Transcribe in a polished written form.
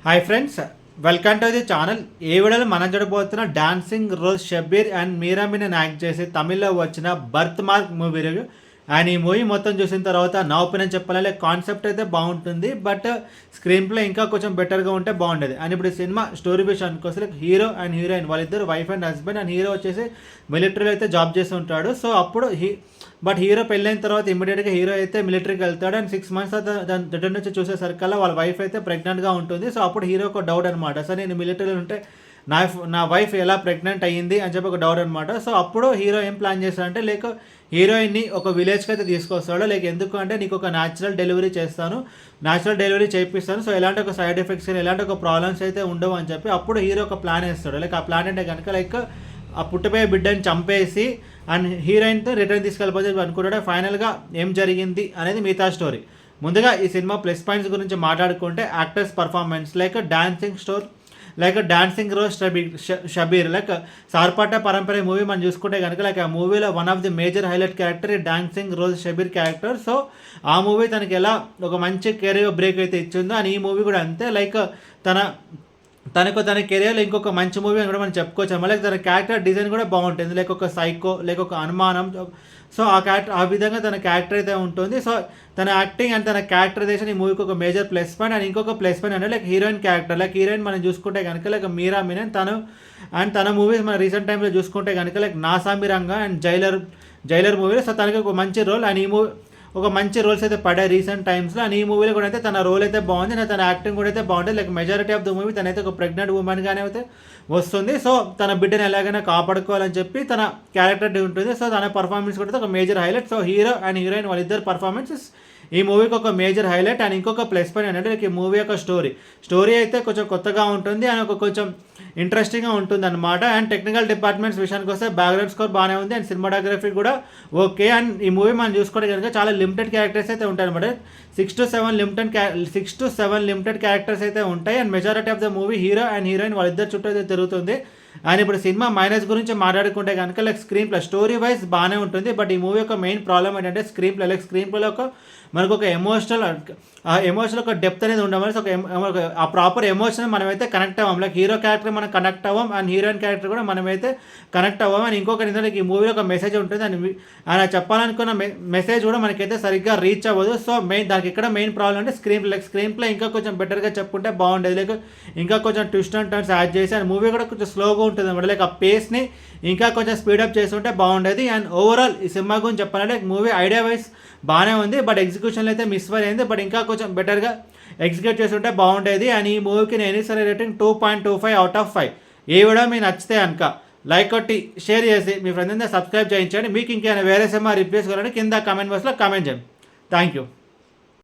Hi friends, welcome to the channel. ఈ వీడియోలో మనం చూడబోతున్న Dancing Rose Shabeer and Meera Menon act చేసి తమిళ్లో వచ్చిన Birthmark movie review. And ఈ మూవీ మొత్తం చూసిన తర్వాత నా ఒపీనియన్ చెప్పాలంటే కాన్సెప్ట్ అయితే బాగుంటుంది, బట్ స్క్రీన్ ప్లే ఇంకా కొంచెం బెటర్గా ఉంటే బాగుండేది. అండ్ ఇప్పుడు సినిమా స్టోరీ విషయానికి వస్తే హీరో అండ్ హీరోయిన్ వాళ్ళిద్దరు wife and husband. And hero వచ్చేసి మిలిటరీలో అయితే జాబ్ చేస్తూ ఉంటాడు. సో అప్పుడు బట్ హీరో పెళ్ళైన తర్వాత ఇమీడియట్గా హీరో అయితే మిలిటరీకి వెళ్తాడు. అండ్ 6 months దాని రిటర్న్ నుంచి చూసేసరికల్లా వాళ్ళ వైఫ్ అయితే ప్రెగ్నెంట్గా ఉంటుంది. సో అప్పుడు హీరోకి ఒక డౌట్ అనమాట, సో నేను మిలిటరీలో ఉంటే నా వైఫ్ ఎలా ప్రెగ్నెంట్ అయ్యింది అని చెప్పి ఒక డౌట్ అనమాట. సో అప్పుడు హీరో ఏం ప్లాన్ చేస్తాడంటే, లేక హీరోయిన్ని ఒక విలేజ్కి అయితే తీసుకొస్తాడు. లేక ఎందుకు అంటే, నీకు ఒక న్యాచురల్ డెలివరీ చేస్తాను, న్యాచురల్ డెలివరీ చేయిస్తాను, సో ఎలాంటి ఒక సైడ్ ఎఫెక్ట్స్ కానీ ఎలాంటి ఒక ప్రాబ్లమ్స్ అయితే ఉండవు అని చెప్పి అప్పుడు హీరో ఒక ప్లాన్ వేస్తాడు. లైక్ ఆ ప్లాన్ అంటే కనుక లైక్ ఆ పుట్టిపోయే బిడ్డని చంపేసి అండ్ హీరోయిన్తో రిటర్న్ తీసుకెళ్ళిపోతే అనుకుంటాడు. ఫైనల్గా ఏం జరిగింది అనేది మిగతా స్టోరీ. ముందుగా ఈ సినిమా ప్లస్ పాయింట్స్ గురించి మాట్లాడుకుంటే, actors performance like Dancing Rose Shabeer like Sarpatta Parambarai movie మనం చూసుకుంటే కనుక లైక్ ఆ మూవీలో one of the major highlight character ఈ Dancing Rose Shabeer character. So ఆ మూవీ తనకి ఎలా ఒక మంచి కెరీర్ బ్రేక్ అయితే ఇచ్చిందో, అని ఈ మూవీ కూడా అంతే. లైక్ తన కెరియర్లో ఇంకొక మంచి మూవీ అని కూడా మనం చెప్పుకోవచ్చు. మళ్ళీ తన క్యారెక్టర్ డిజైన్ కూడా బాగుంటుంది, లైక్ ఒక సైకో, లైక్ ఒక అనుమానం. సో ఆ విధంగా తన క్యారెక్టర్ అయితే ఉంటుంది. సో తన యాక్టింగ్ అండ్ తన క్యారెక్టరైజేషన్ ఈ మూవీకి ఒక మేజర్ ప్లస్ పాయింట్. అండ్ ఇంకొక ప్లస్ పాయింట్ అంటే like heroine character. Like heroine మనం చూసుకుంటే కనుక లైక్ మీరా మీనన్ తన మూవీస్ మన రీసెంట్ టైంలో చూసుకుంటే కనుక లైక్ నాసామిరంగా అండ్ జైలర్ మూవీలో సో తనకి ఒక మంచి రోల్. అండ్ ఈ మూవీ ఒక మంచి రోల్స్ అయితే పడాయి రీసెంట్ టైమ్స్లో. అండ్ ఈ మూవీలో కూడా అయితే తన రోల్ అయితే బాగుంది, తన యాక్టింగ్ కూడా అయితే బాగుంటుంది. Like majority of the movie తనైతే ఒక ప్రెగ్నెంట్ ఉమెన్గానే అయితే వస్తుంది. సో తన బిడ్డను ఎలాగైనా కాపాడుకోవాలని చెప్పి తన క్యారెక్టర్ ఉంటుంది. సో తన పర్ఫార్మెన్స్ కూడా ఒక major highlight. So hero and heroine వాళ్ళిద్దరు పర్ఫార్మెన్సెస్ ఈ మూవీకి ఒక మేజర్ హైలైట్. అండ్ ఇంకొక ప్లస్ పాయింట్ ఏంటంటే లైక్ ఈ మూవీ యొక్క స్టోరీ అయితే కొంచెం కొత్తగా ఉంటుంది అండ్ ఒక కొంచెం ఇంట్రెస్టింగ్గా ఉంటుంది అనమాట. అండ్ టెక్నికల్ డిపార్ట్మెంట్స్ విషయానికి వస్తే బ్యాక్గ్రౌండ్ స్కోర్ బాగానే ఉంది అండ్ సినిమాటోగ్రఫీ కూడా ఓకే. అండ్ ఈ మూవీ మనం చూసుకోవడం కనుక చాలా లిమిటెడ్ క్యారెక్టర్స్ అయితే ఉంటాయి అనమాట. 6 to 7 లిమిటెడ్ క్యారెక్టర్స్ అయితే ఉంటాయి. And majority of the movie hero and heroine వాళ్ళిద్దరు చుట్టూ అయితే తిరుగుతుంది. అండ్ ఇప్పుడు సినిమా మైనస్ గురించి మాట్లాడుకుంటే కనుక like screen play story wise బాగానే ఉంటుంది, బట్ ఈ మూవీ యొక్క మెయిన్ ప్రాబ్లమ్ ఏంటంటే స్క్రీన్ ప్లేలో మనకు ఒక ఎమోషనల్ ఒక డెప్త్ అనేది ఉండడం వల్ల ఆ ప్రాపర్ ఎమోషన్ మనమైతే కనెక్ట్ అవ్వం. లైక్ హీరో క్యారెక్టర్ మనం కనెక్ట్ అవ్వం అండ్ హీరోయిన్ క్యారెక్టర్ కూడా మనమైతే కనెక్ట్ అవ్వం. అండ్ ఇంకొక నిజంగా ఈ మూవీలో ఒక మెసేజ్ ఉంటుంది అండ్ ఆయన చెప్పాలనుకున్న మెసేజ్ కూడా మనకైతే సరిగ్గా రీచ్ అవ్వదు. సో దానికి ఇక్కడ మెయిన్ ప్రాబ్లం అంటే స్క్రీన్ ప్లే ఇంకా కొంచెం బెటర్గా చెప్పుకుంటే బాగుండేది. లైక్ ఇంకా కొంచెం ట్విస్ట్ అండ్ టర్న్స్ యాడ్ చేసి అండ్ మూవీ కూడా కొంచెం స్లోగా ఉంటుంది అనమాట. లైక్ ఆ పేస్ని ఇంకా కొంచెం స్పీడప్ చేస్తుంటే బాగుండేది. అండ్ ఓవరాల్ ఈ సినిమా గురించి చెప్పాలంటే మూవీ ఐడియా వైజ్ బాగానే ఉంది, బట్ ఎగ్జిక్యూషన్లో అయితే మిస్ అయింది. బట్ ఇంకా కొంచెం బెటర్గా ఎగ్జిక్యూట్ చేస్తుంటే బాగుండేది. అండ్ ఈ మూవీకి నేను సరే rating 2.25 out of 5. A video మీకు నచ్చితే కనుక లైక్ కొట్టి షేర్ చేసి మీ ఫ్రెండ్స్ సబ్స్క్రైబ్ చేయించండి. మీకు ఇంకేమైనా వేరే సినిమా రివ్యూస్ కావాలంటే కింద కామెంట్ బాక్స్లో కామెంట్ చేయండి. Thank you.